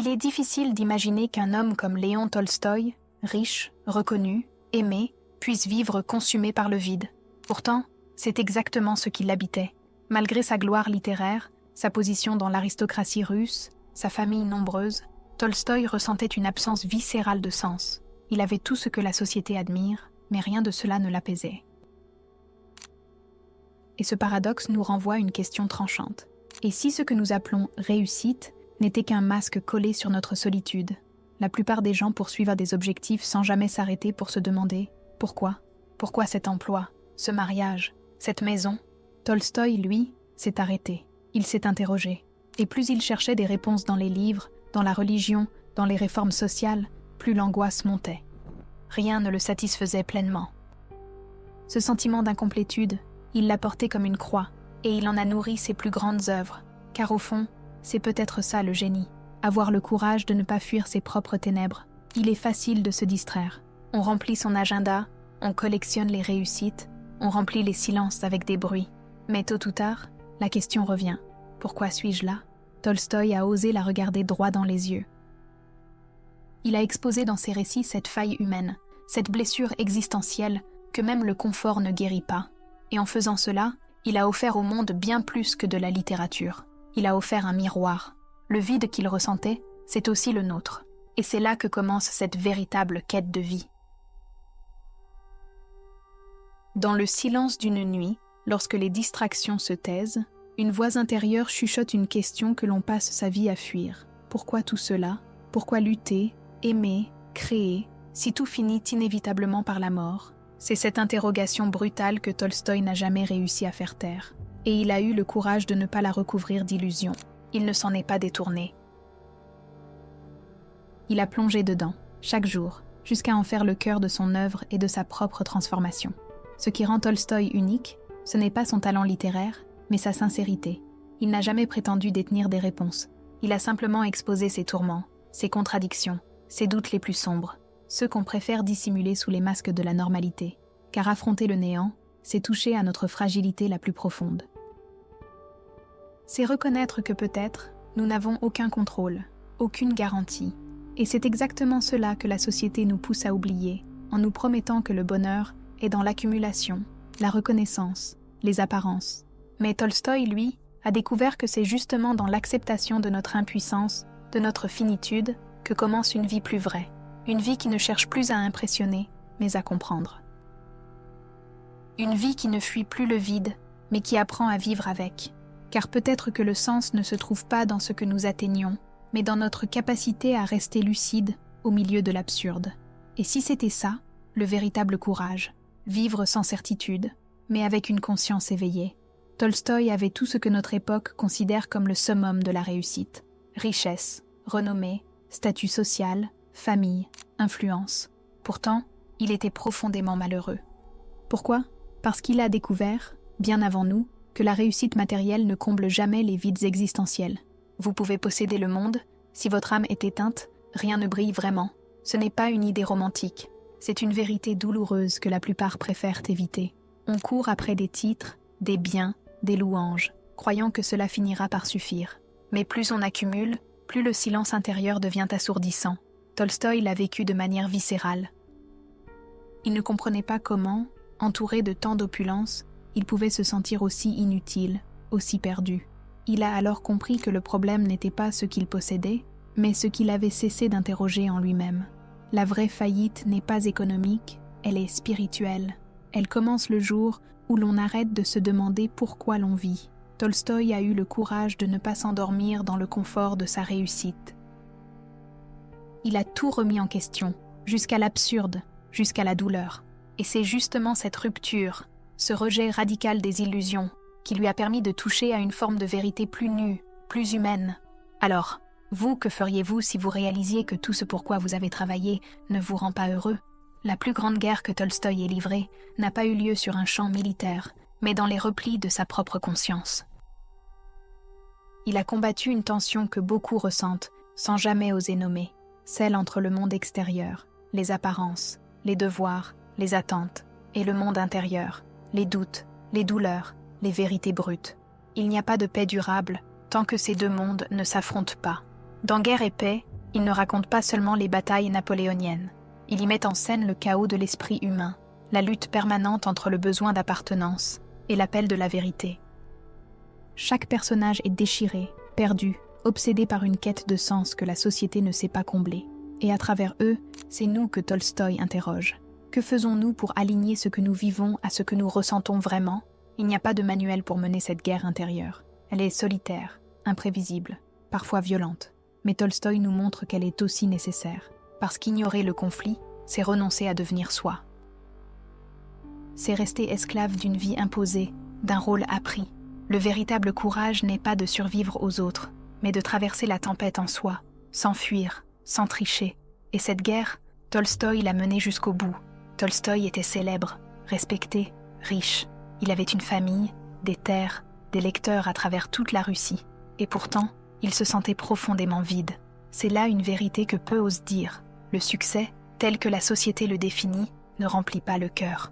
Il est difficile d'imaginer qu'un homme comme Léon Tolstoï, riche, reconnu, aimé, puisse vivre consumé par le vide. Pourtant, c'est exactement ce qui l'habitait. Malgré sa gloire littéraire, sa position dans l'aristocratie russe, sa famille nombreuse, Tolstoï ressentait une absence viscérale de sens. Il avait tout ce que la société admire, mais rien de cela ne l'apaisait. Et ce paradoxe nous renvoie à une question tranchante. Et si ce que nous appelons réussite n'était qu'un masque collé sur notre solitude? La plupart des gens poursuivent des objectifs sans jamais s'arrêter pour se demander « Pourquoi ? Pourquoi cet emploi, ce mariage, cette maison ?» Tolstoï, lui, s'est arrêté. Il s'est interrogé. Et plus il cherchait des réponses dans les livres, dans la religion, dans les réformes sociales, plus l'angoisse montait. Rien ne le satisfaisait pleinement. Ce sentiment d'incomplétude, il l'a porté comme une croix, et il en a nourri ses plus grandes œuvres, car au fond, c'est peut-être ça le génie, avoir le courage de ne pas fuir ses propres ténèbres. Il est facile de se distraire. On remplit son agenda, on collectionne les réussites, on remplit les silences avec des bruits. Mais tôt ou tard, la question revient. Pourquoi suis-je là ? Tolstoï a osé la regarder droit dans les yeux. Il a exposé dans ses récits cette faille humaine, cette blessure existentielle que même le confort ne guérit pas. Et en faisant cela, il a offert au monde bien plus que de la littérature. Il a offert un miroir. Le vide qu'il ressentait, c'est aussi le nôtre. Et c'est là que commence cette véritable quête de vie. Dans le silence d'une nuit, lorsque les distractions se taisent, une voix intérieure chuchote une question que l'on passe sa vie à fuir. Pourquoi tout cela ? Pourquoi lutter, aimer, créer, si tout finit inévitablement par la mort ? C'est cette interrogation brutale que Tolstoï n'a jamais réussi à faire taire. Et il a eu le courage de ne pas la recouvrir d'illusions. Il ne s'en est pas détourné. Il a plongé dedans, chaque jour, jusqu'à en faire le cœur de son œuvre et de sa propre transformation. Ce qui rend Tolstoï unique, ce n'est pas son talent littéraire, mais sa sincérité. Il n'a jamais prétendu détenir des réponses. Il a simplement exposé ses tourments, ses contradictions, ses doutes les plus sombres, ceux qu'on préfère dissimuler sous les masques de la normalité. Car affronter le néant, c'est toucher à notre fragilité la plus profonde. C'est reconnaître que peut-être, nous n'avons aucun contrôle, aucune garantie. Et c'est exactement cela que la société nous pousse à oublier, en nous promettant que le bonheur est dans l'accumulation, la reconnaissance, les apparences. Mais Tolstoï, lui, a découvert que c'est justement dans l'acceptation de notre impuissance, de notre finitude, que commence une vie plus vraie. Une vie qui ne cherche plus à impressionner, mais à comprendre. Une vie qui ne fuit plus le vide, mais qui apprend à vivre avec. Car peut-être que le sens ne se trouve pas dans ce que nous atteignons, mais dans notre capacité à rester lucide au milieu de l'absurde. Et si c'était ça, le véritable courage, vivre sans certitude, mais avec une conscience éveillée. Tolstoï avait tout ce que notre époque considère comme le summum de la réussite. Richesse, renommée, statut social, famille, influence. Pourtant, il était profondément malheureux. Pourquoi ? Parce qu'il a découvert, bien avant nous, que la réussite matérielle ne comble jamais les vides existentiels. Vous pouvez posséder le monde, si votre âme est éteinte, rien ne brille vraiment. Ce n'est pas une idée romantique, c'est une vérité douloureuse que la plupart préfèrent éviter. On court après des titres, des biens, des louanges, croyant que cela finira par suffire. Mais plus on accumule, plus le silence intérieur devient assourdissant. Tolstoï l'a vécu de manière viscérale. Il ne comprenait pas comment, entouré de tant d'opulence, il pouvait se sentir aussi inutile, aussi perdu. Il a alors compris que le problème n'était pas ce qu'il possédait, mais ce qu'il avait cessé d'interroger en lui-même. La vraie faillite n'est pas économique, elle est spirituelle. Elle commence le jour où l'on arrête de se demander pourquoi l'on vit. Tolstoï a eu le courage de ne pas s'endormir dans le confort de sa réussite. Il a tout remis en question, jusqu'à l'absurde, jusqu'à la douleur. Et c'est justement cette rupture, ce rejet radical des illusions, qui lui a permis de toucher à une forme de vérité plus nue, plus humaine. Alors, vous, que feriez-vous si vous réalisiez que tout ce pourquoi vous avez travaillé ne vous rend pas heureux ? La plus grande guerre que Tolstoï ait livrée n'a pas eu lieu sur un champ militaire, mais dans les replis de sa propre conscience. Il a combattu une tension que beaucoup ressentent, sans jamais oser nommer, celle entre le monde extérieur, les apparences, les devoirs, les attentes, et le monde intérieur, les doutes, les douleurs, les vérités brutes. Il n'y a pas de paix durable tant que ces deux mondes ne s'affrontent pas. Dans Guerre et paix, Il ne raconte pas seulement les batailles napoléoniennes. Il y met en scène le chaos de l'esprit humain, la lutte permanente entre le besoin d'appartenance et l'appel de la vérité. Chaque personnage est déchiré, perdu, obsédé par une quête de sens que la société ne sait pas combler. Et à travers eux, c'est nous que Tolstoï interroge. Que faisons-nous pour aligner ce que nous vivons à ce que nous ressentons vraiment ? Il n'y a pas de manuel pour mener cette guerre intérieure. Elle est solitaire, imprévisible, parfois violente. Mais Tolstoï nous montre qu'elle est aussi nécessaire. Parce qu'ignorer le conflit, c'est renoncer à devenir soi. C'est rester esclave d'une vie imposée, d'un rôle appris. Le véritable courage n'est pas de survivre aux autres, mais de traverser la tempête en soi, sans fuir, sans tricher. Et cette guerre, Tolstoï l'a menée jusqu'au bout. Tolstoï était célèbre, respecté, riche. Il avait une famille, des terres, des lecteurs à travers toute la Russie. Et pourtant, il se sentait profondément vide. C'est là une vérité que peu osent dire. Le succès, tel que la société le définit, ne remplit pas le cœur.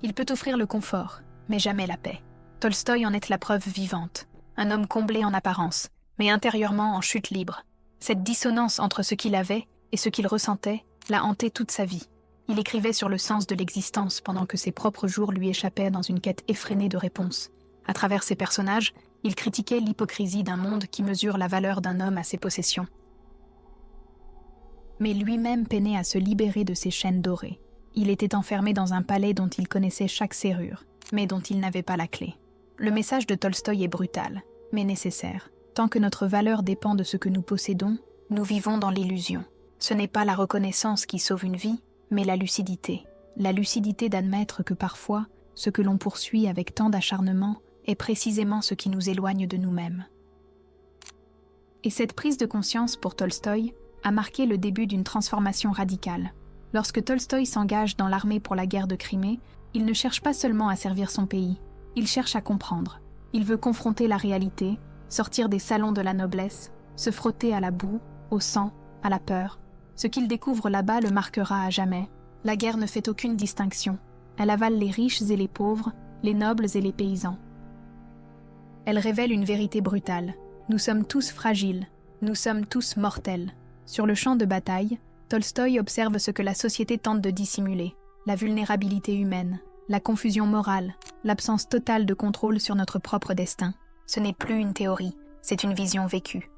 Il peut offrir le confort, mais jamais la paix. Tolstoï en est la preuve vivante. Un homme comblé en apparence, mais intérieurement en chute libre. Cette dissonance entre ce qu'il avait et ce qu'il ressentait l'a hanté toute sa vie. Il écrivait sur le sens de l'existence pendant que ses propres jours lui échappaient dans une quête effrénée de réponses. À travers ses personnages, il critiquait l'hypocrisie d'un monde qui mesure la valeur d'un homme à ses possessions. Mais lui-même peinait à se libérer de ses chaînes dorées. Il était enfermé dans un palais dont il connaissait chaque serrure, mais dont il n'avait pas la clé. Le message de Tolstoï est brutal, mais nécessaire. Tant que notre valeur dépend de ce que nous possédons, nous vivons dans l'illusion. Ce n'est pas la reconnaissance qui sauve une vie, mais la lucidité. La lucidité d'admettre que parfois, ce que l'on poursuit avec tant d'acharnement est précisément ce qui nous éloigne de nous-mêmes. Et cette prise de conscience pour Tolstoï a marqué le début d'une transformation radicale. Lorsque Tolstoï s'engage dans l'armée pour la guerre de Crimée, il ne cherche pas seulement à servir son pays, il cherche à comprendre. Il veut confronter la réalité, sortir des salons de la noblesse, se frotter à la boue, au sang, à la peur. Ce qu'il découvre là-bas le marquera à jamais. La guerre ne fait aucune distinction. Elle avale les riches et les pauvres, les nobles et les paysans. Elle révèle une vérité brutale. Nous sommes tous fragiles, nous sommes tous mortels. Sur le champ de bataille, Tolstoï observe ce que la société tente de dissimuler, la vulnérabilité humaine, la confusion morale, l'absence totale de contrôle sur notre propre destin. Ce n'est plus une théorie, c'est une vision vécue.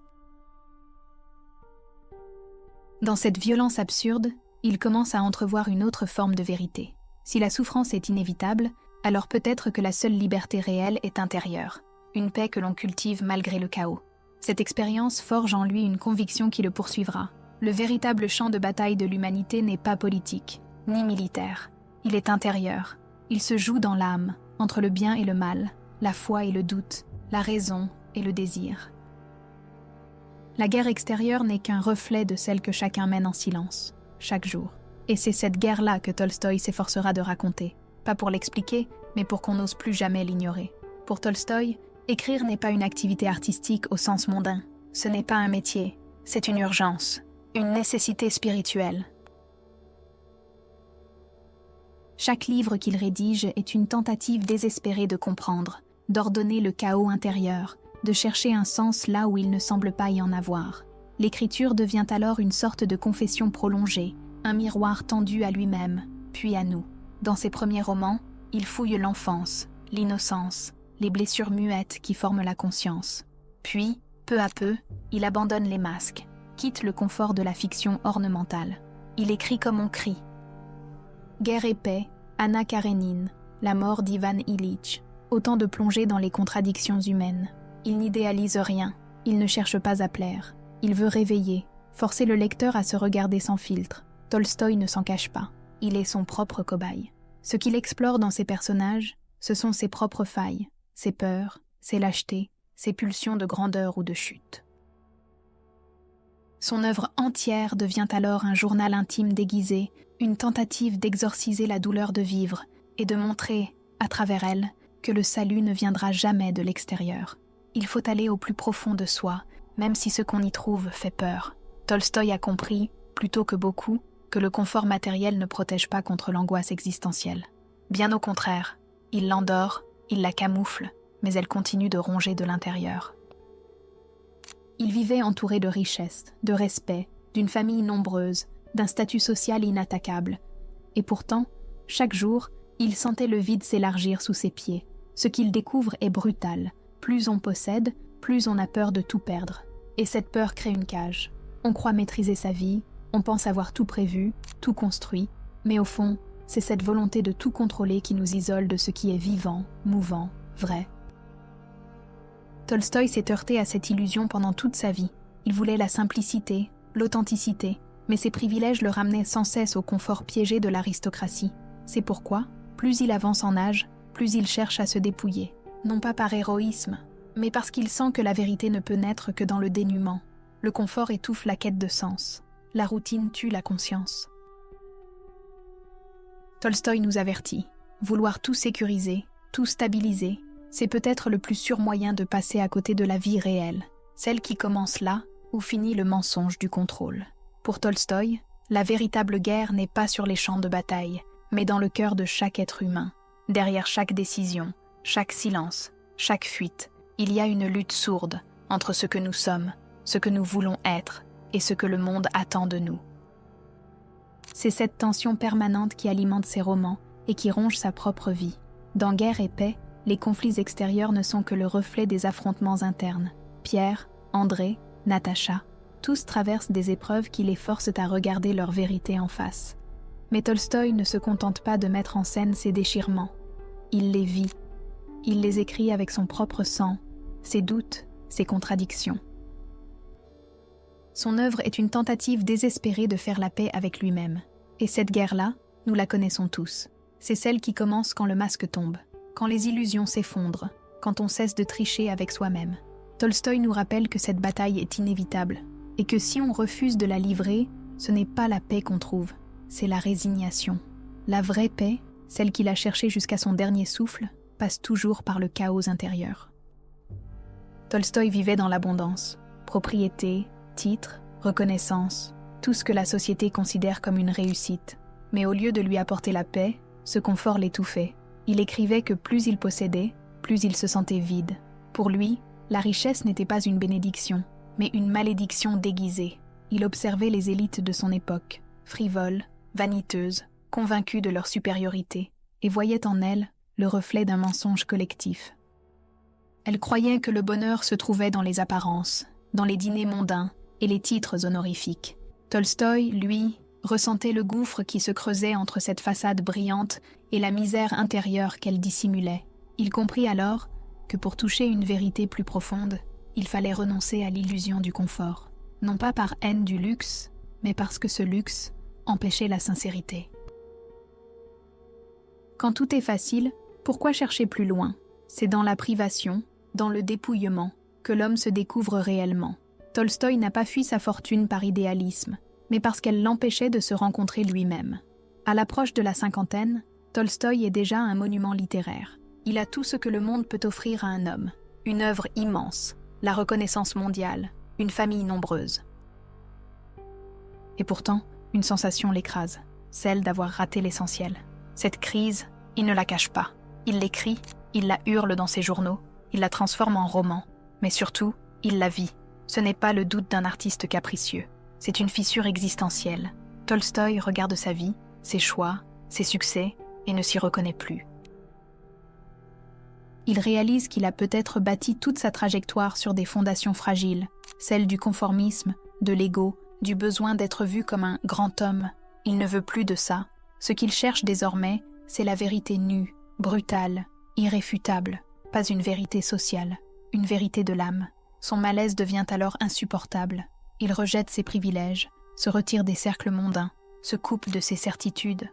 Dans cette violence absurde, il commence à entrevoir une autre forme de vérité. Si la souffrance est inévitable, alors peut-être que la seule liberté réelle est intérieure, une paix que l'on cultive malgré le chaos. Cette expérience forge en lui une conviction qui le poursuivra. Le véritable champ de bataille de l'humanité n'est pas politique, ni militaire. Il est intérieur. Il se joue dans l'âme, entre le bien et le mal, la foi et le doute, la raison et le désir. La guerre extérieure n'est qu'un reflet de celle que chacun mène en silence, chaque jour. Et c'est cette guerre-là que Tolstoï s'efforcera de raconter, pas pour l'expliquer, mais pour qu'on n'ose plus jamais l'ignorer. Pour Tolstoï, écrire n'est pas une activité artistique au sens mondain. Ce n'est pas un métier, c'est une urgence, une nécessité spirituelle. Chaque livre qu'il rédige est une tentative désespérée de comprendre, d'ordonner le chaos intérieur, de chercher un sens là où il ne semble pas y en avoir. L'écriture devient alors une sorte de confession prolongée, un miroir tendu à lui-même, puis à nous. Dans ses premiers romans, il fouille l'enfance, l'innocence, les blessures muettes qui forment la conscience. Puis, peu à peu, il abandonne les masques, quitte le confort de la fiction ornementale. Il écrit comme on crie. Guerre et paix, Anna Karénine, la mort d'Ivan Ilitch, autant de plongées dans les contradictions humaines. Il n'idéalise rien, il ne cherche pas à plaire. Il veut réveiller, forcer le lecteur à se regarder sans filtre. Tolstoï ne s'en cache pas, il est son propre cobaye. Ce qu'il explore dans ses personnages, ce sont ses propres failles, ses peurs, ses lâchetés, ses pulsions de grandeur ou de chute. Son œuvre entière devient alors un journal intime déguisé, une tentative d'exorciser la douleur de vivre et de montrer, à travers elle, que le salut ne viendra jamais de l'extérieur. Il faut aller au plus profond de soi, même si ce qu'on y trouve fait peur. Tolstoï a compris, plutôt que beaucoup, que le confort matériel ne protège pas contre l'angoisse existentielle. Bien au contraire, il l'endort, il la camoufle, mais elle continue de ronger de l'intérieur. Il vivait entouré de richesses, de respect, d'une famille nombreuse, d'un statut social inattaquable. Et pourtant, chaque jour, il sentait le vide s'élargir sous ses pieds. Ce qu'il découvre est brutal. Plus on possède, plus on a peur de tout perdre. Et cette peur crée une cage. On croit maîtriser sa vie, on pense avoir tout prévu, tout construit, mais au fond, c'est cette volonté de tout contrôler qui nous isole de ce qui est vivant, mouvant, vrai. Tolstoï s'est heurté à cette illusion pendant toute sa vie. Il voulait la simplicité, l'authenticité, mais ses privilèges le ramenaient sans cesse au confort piégé de l'aristocratie. C'est pourquoi, plus il avance en âge, plus il cherche à se dépouiller. Non pas par héroïsme, mais parce qu'il sent que la vérité ne peut naître que dans le dénuement. Le confort étouffe la quête de sens. La routine tue la conscience. Tolstoï nous avertit. Vouloir tout sécuriser, tout stabiliser, c'est peut-être le plus sûr moyen de passer à côté de la vie réelle, celle qui commence là où finit le mensonge du contrôle. Pour Tolstoï, la véritable guerre n'est pas sur les champs de bataille, mais dans le cœur de chaque être humain. Derrière chaque décision, chaque silence, chaque fuite, il y a une lutte sourde entre ce que nous sommes, ce que nous voulons être et ce que le monde attend de nous. C'est cette tension permanente qui alimente ses romans et qui ronge sa propre vie. Dans Guerre et paix, les conflits extérieurs ne sont que le reflet des affrontements internes. Pierre, André, Natacha, tous traversent des épreuves qui les forcent à regarder leur vérité en face. Mais Tolstoï ne se contente pas de mettre en scène ces déchirements. Il les vit. Il les écrit avec son propre sang, ses doutes, ses contradictions. Son œuvre est une tentative désespérée de faire la paix avec lui-même. Et cette guerre-là, nous la connaissons tous. C'est celle qui commence quand le masque tombe, quand les illusions s'effondrent, quand on cesse de tricher avec soi-même. Tolstoï nous rappelle que cette bataille est inévitable, et que si on refuse de la livrer, ce n'est pas la paix qu'on trouve, c'est la résignation. La vraie paix, celle qu'il a cherchée jusqu'à son dernier souffle, passe toujours par le chaos intérieur. Tolstoï vivait dans l'abondance, propriété, titres, reconnaissance, tout ce que la société considère comme une réussite. Mais au lieu de lui apporter la paix, ce confort l'étouffait. Il écrivait que plus il possédait, plus il se sentait vide. Pour lui, la richesse n'était pas une bénédiction, mais une malédiction déguisée. Il observait les élites de son époque, frivoles, vaniteuses, convaincues de leur supériorité, et voyait en elles le reflet d'un mensonge collectif. Elles croyaient que le bonheur se trouvait dans les apparences, dans les dîners mondains et les titres honorifiques. Tolstoï, lui, ressentait le gouffre qui se creusait entre cette façade brillante et la misère intérieure qu'elle dissimulait. Il comprit alors que pour toucher une vérité plus profonde, il fallait renoncer à l'illusion du confort, non pas par haine du luxe, mais parce que ce luxe empêchait la sincérité. Quand tout est facile, pourquoi chercher plus loin ? C'est dans la privation, dans le dépouillement, que l'homme se découvre réellement. Tolstoï n'a pas fui sa fortune par idéalisme, mais parce qu'elle l'empêchait de se rencontrer lui-même. À l'approche de la cinquantaine, Tolstoï est déjà un monument littéraire. Il a tout ce que le monde peut offrir à un homme. Une œuvre immense, la reconnaissance mondiale, une famille nombreuse. Et pourtant, une sensation l'écrase, celle d'avoir raté l'essentiel. Cette crise, il ne la cache pas. Il l'écrit, il la hurle dans ses journaux, il la transforme en roman, mais surtout, il la vit. Ce n'est pas le doute d'un artiste capricieux, c'est une fissure existentielle. Tolstoï regarde sa vie, ses choix, ses succès, et ne s'y reconnaît plus. Il réalise qu'il a peut-être bâti toute sa trajectoire sur des fondations fragiles, celles du conformisme, de l'ego, du besoin d'être vu comme un grand homme. Il ne veut plus de ça. Ce qu'il cherche désormais, c'est la vérité nue, brutale, irréfutable, pas une vérité sociale, une vérité de l'âme. Son malaise devient alors insupportable. Il rejette ses privilèges, se retire des cercles mondains, se coupe de ses certitudes.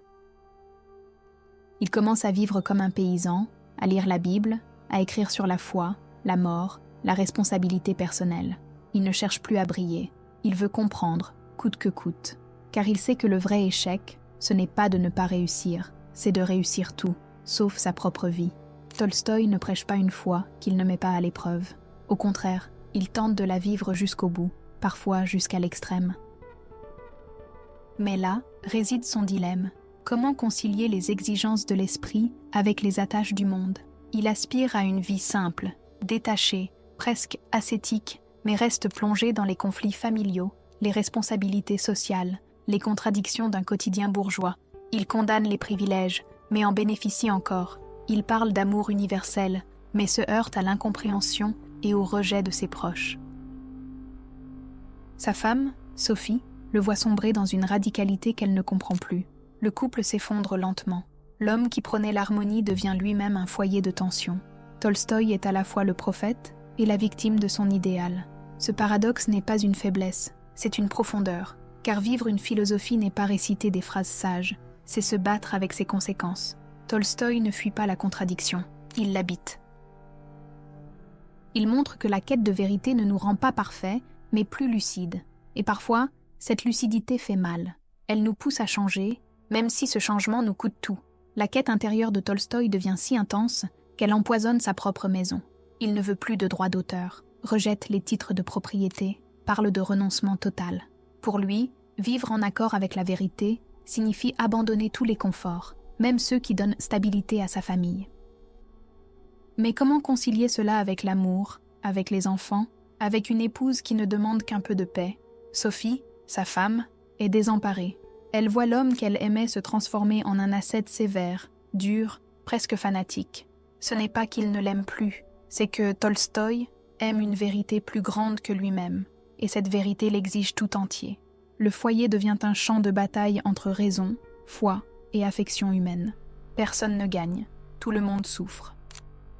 Il commence à vivre comme un paysan, à lire la Bible, à écrire sur la foi, la mort, la responsabilité personnelle. Il ne cherche plus à briller. Il veut comprendre, coûte que coûte. Car il sait que le vrai échec, ce n'est pas de ne pas réussir, c'est de réussir tout, sauf sa propre vie. Tolstoï ne prêche pas une foi qu'il ne met pas à l'épreuve. Au contraire, il tente de la vivre jusqu'au bout, parfois jusqu'à l'extrême. Mais là réside son dilemme. Comment concilier les exigences de l'esprit avec les attaches du monde ? Il aspire à une vie simple, détachée, presque ascétique, mais reste plongé dans les conflits familiaux, les responsabilités sociales, les contradictions d'un quotidien bourgeois. Il condamne les privilèges, mais en bénéficie encore. Il parle d'amour universel, mais se heurte à l'incompréhension et au rejet de ses proches. Sa femme, Sophie, le voit sombrer dans une radicalité qu'elle ne comprend plus. Le couple s'effondre lentement. L'homme qui prônait l'harmonie devient lui-même un foyer de tension. Tolstoï est à la fois le prophète et la victime de son idéal. Ce paradoxe n'est pas une faiblesse, c'est une profondeur, car vivre une philosophie n'est pas réciter des phrases sages, c'est se battre avec ses conséquences. Tolstoï ne fuit pas la contradiction, il l'habite. Il montre que la quête de vérité ne nous rend pas parfaits, mais plus lucides. Et parfois, cette lucidité fait mal. Elle nous pousse à changer, même si ce changement nous coûte tout. La quête intérieure de Tolstoï devient si intense qu'elle empoisonne sa propre maison. Il ne veut plus de droits d'auteur, rejette les titres de propriété, parle de renoncement total. Pour lui, vivre en accord avec la vérité signifie abandonner tous les conforts, même ceux qui donnent stabilité à sa famille. Mais comment concilier cela avec l'amour, avec les enfants, avec une épouse qui ne demande qu'un peu de paix? Sophie, sa femme, est désemparée. Elle voit l'homme qu'elle aimait se transformer en un ascète sévère, dur, presque fanatique. Ce n'est pas qu'il ne l'aime plus, c'est que Tolstoï aime une vérité plus grande que lui-même, et cette vérité l'exige tout entier. Le foyer devient un champ de bataille entre raison, foi et affection humaine. Personne ne gagne, tout le monde souffre.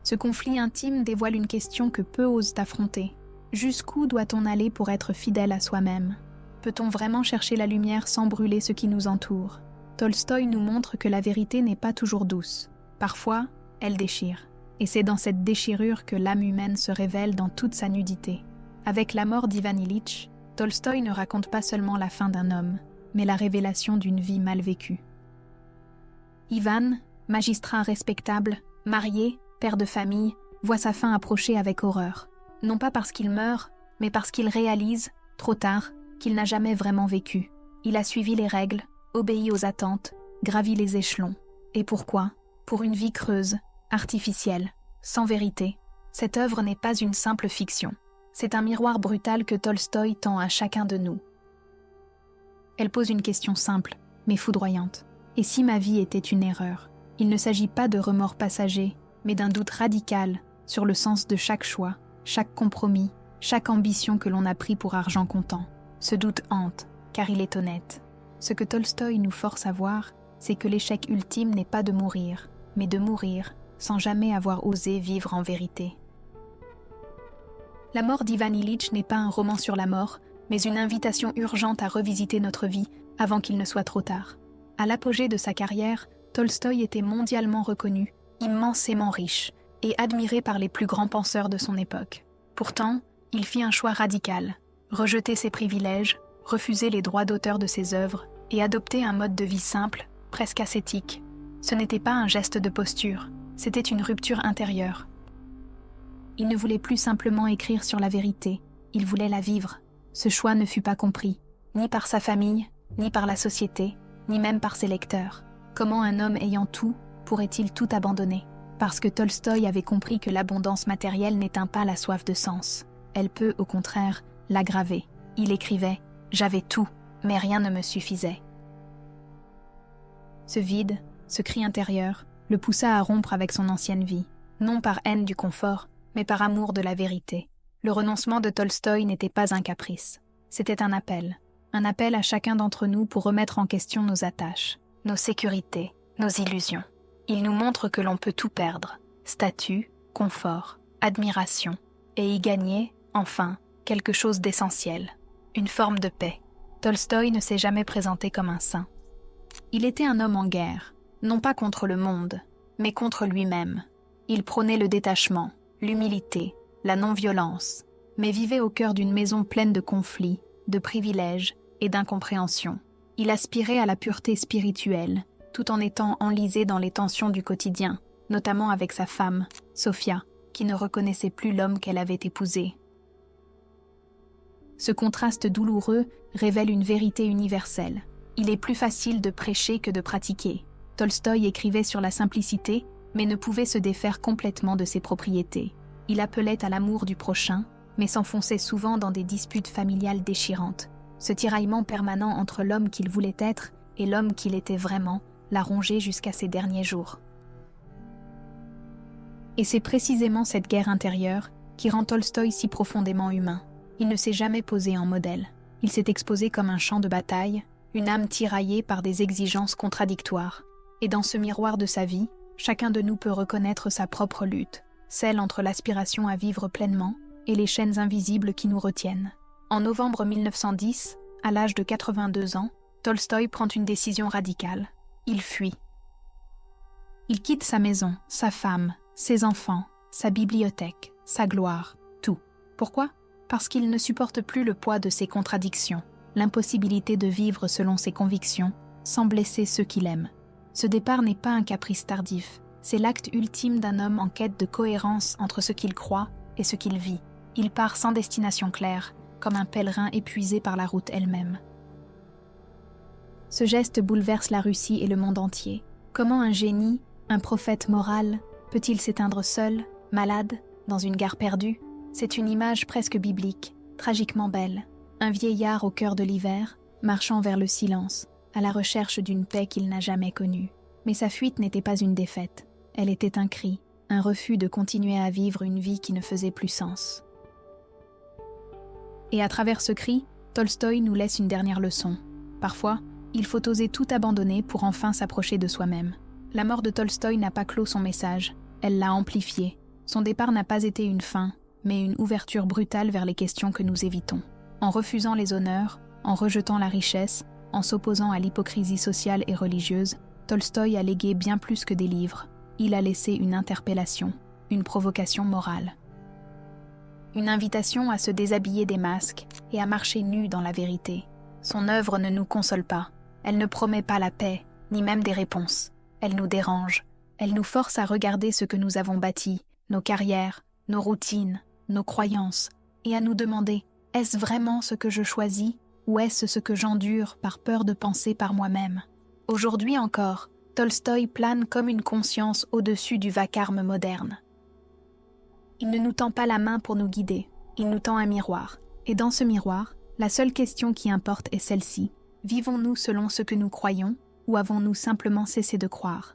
Ce conflit intime dévoile une question que peu osent affronter. Jusqu'où doit-on aller pour être fidèle à soi-même? Peut-on vraiment chercher la lumière sans brûler ce qui nous entoure? Tolstoï nous montre que la vérité n'est pas toujours douce. Parfois, elle déchire. Et c'est dans cette déchirure que l'âme humaine se révèle dans toute sa nudité. Avec la mort d'Ivan Ilitch, Tolstoï ne raconte pas seulement la fin d'un homme, mais la révélation d'une vie mal vécue. Ivan, magistrat respectable, marié, père de famille, voit sa fin approcher avec horreur. Non pas parce qu'il meurt, mais parce qu'il réalise, trop tard, qu'il n'a jamais vraiment vécu. Il a suivi les règles, obéi aux attentes, gravi les échelons. Et pourquoi? Pour une vie creuse, artificielle, sans vérité. Cette œuvre n'est pas une simple fiction. C'est un miroir brutal que Tolstoï tend à chacun de nous. Elle pose une question simple, mais foudroyante. Et si ma vie était une erreur? Il ne s'agit pas de remords passagers, mais d'un doute radical sur le sens de chaque choix, chaque compromis, chaque ambition que l'on a pris pour argent comptant. Ce doute hante, car il est honnête. Ce que Tolstoï nous force à voir, c'est que l'échec ultime n'est pas de mourir, mais de mourir sans jamais avoir osé vivre en vérité. La mort d'Ivan Ilitch n'est pas un roman sur la mort, mais une invitation urgente à revisiter notre vie avant qu'il ne soit trop tard. À l'apogée de sa carrière, Tolstoï était mondialement reconnu, immensément riche et admiré par les plus grands penseurs de son époque. Pourtant, il fit un choix radical, rejeter ses privilèges, refuser les droits d'auteur de ses œuvres et adopter un mode de vie simple, presque ascétique. Ce n'était pas un geste de posture, c'était une rupture intérieure. Il ne voulait plus simplement écrire sur la vérité, il voulait la vivre. Ce choix ne fut pas compris, ni par sa famille, ni par la société, ni même par ses lecteurs. Comment un homme ayant tout pourrait-il tout abandonner? Parce que Tolstoï avait compris que l'abondance matérielle n'éteint pas la soif de sens. Elle peut, au contraire, l'aggraver. Il écrivait « J'avais tout, mais rien ne me suffisait ». Ce vide, ce cri intérieur, le poussa à rompre avec son ancienne vie, non par haine du confort, mais par amour de la vérité. Le renoncement de Tolstoï n'était pas un caprice, c'était un appel à chacun d'entre nous pour remettre en question nos attaches, nos sécurités, nos illusions. Il nous montre que l'on peut tout perdre, statut, confort, admiration, et y gagner, enfin, quelque chose d'essentiel, une forme de paix. Tolstoï ne s'est jamais présenté comme un saint. Il était un homme en guerre, non pas contre le monde, mais contre lui-même. Il prônait le détachement, l'humilité, la non-violence, mais vivait au cœur d'une maison pleine de conflits, de privilèges et d'incompréhension. Il aspirait à la pureté spirituelle, tout en étant enlisé dans les tensions du quotidien, notamment avec sa femme, Sofia, qui ne reconnaissait plus l'homme qu'elle avait épousé. Ce contraste douloureux révèle une vérité universelle. Il est plus facile de prêcher que de pratiquer. Tolstoï écrivait sur la simplicité, mais ne pouvait se défaire complètement de ses propriétés. Il appelait à l'amour du prochain, mais s'enfonçait souvent dans des disputes familiales déchirantes. Ce tiraillement permanent entre l'homme qu'il voulait être et l'homme qu'il était vraiment l'a rongé jusqu'à ses derniers jours. Et c'est précisément cette guerre intérieure qui rend Tolstoï si profondément humain. Il ne s'est jamais posé en modèle. Il s'est exposé comme un champ de bataille, une âme tiraillée par des exigences contradictoires. Et dans ce miroir de sa vie, chacun de nous peut reconnaître sa propre lutte, celle entre l'aspiration à vivre pleinement et les chaînes invisibles qui nous retiennent. En novembre 1910, à l'âge de 82 ans, Tolstoï prend une décision radicale. Il fuit. Il quitte sa maison, sa femme, ses enfants, sa bibliothèque, sa gloire, tout. Pourquoi ? Parce qu'il ne supporte plus le poids de ses contradictions, l'impossibilité de vivre selon ses convictions, sans blesser ceux qu'il aime. Ce départ n'est pas un caprice tardif, c'est l'acte ultime d'un homme en quête de cohérence entre ce qu'il croit et ce qu'il vit. Il part sans destination claire, comme un pèlerin épuisé par la route elle-même. Ce geste bouleverse la Russie et le monde entier. Comment un génie, un prophète moral, peut-il s'éteindre seul, malade, dans une gare perdue ? C'est une image presque biblique, tragiquement belle. Un vieillard au cœur de l'hiver, marchant vers le silence, à la recherche d'une paix qu'il n'a jamais connue. Mais sa fuite n'était pas une défaite. Elle était un cri, un refus de continuer à vivre une vie qui ne faisait plus sens. Et à travers ce cri, Tolstoï nous laisse une dernière leçon. Parfois, il faut oser tout abandonner pour enfin s'approcher de soi-même. La mort de Tolstoï n'a pas clos son message, elle l'a amplifié. Son départ n'a pas été une fin, mais une ouverture brutale vers les questions que nous évitons. En refusant les honneurs, en rejetant la richesse, en s'opposant à l'hypocrisie sociale et religieuse, Tolstoï a légué bien plus que des livres. Il a laissé une interpellation, une provocation morale. Une invitation à se déshabiller des masques et à marcher nu dans la vérité. Son œuvre ne nous console pas. Elle ne promet pas la paix, ni même des réponses. Elle nous dérange. Elle nous force à regarder ce que nous avons bâti, nos carrières, nos routines, nos croyances, et à nous demander, est-ce vraiment ce que je choisis ou est-ce ce que j'endure par peur de penser par moi-même ? Aujourd'hui encore, Tolstoï plane comme une conscience au-dessus du vacarme moderne. Il ne nous tend pas la main pour nous guider, il nous tend un miroir. Et dans ce miroir, la seule question qui importe est celle-ci. Vivons-nous selon ce que nous croyons ou avons-nous simplement cessé de croire ?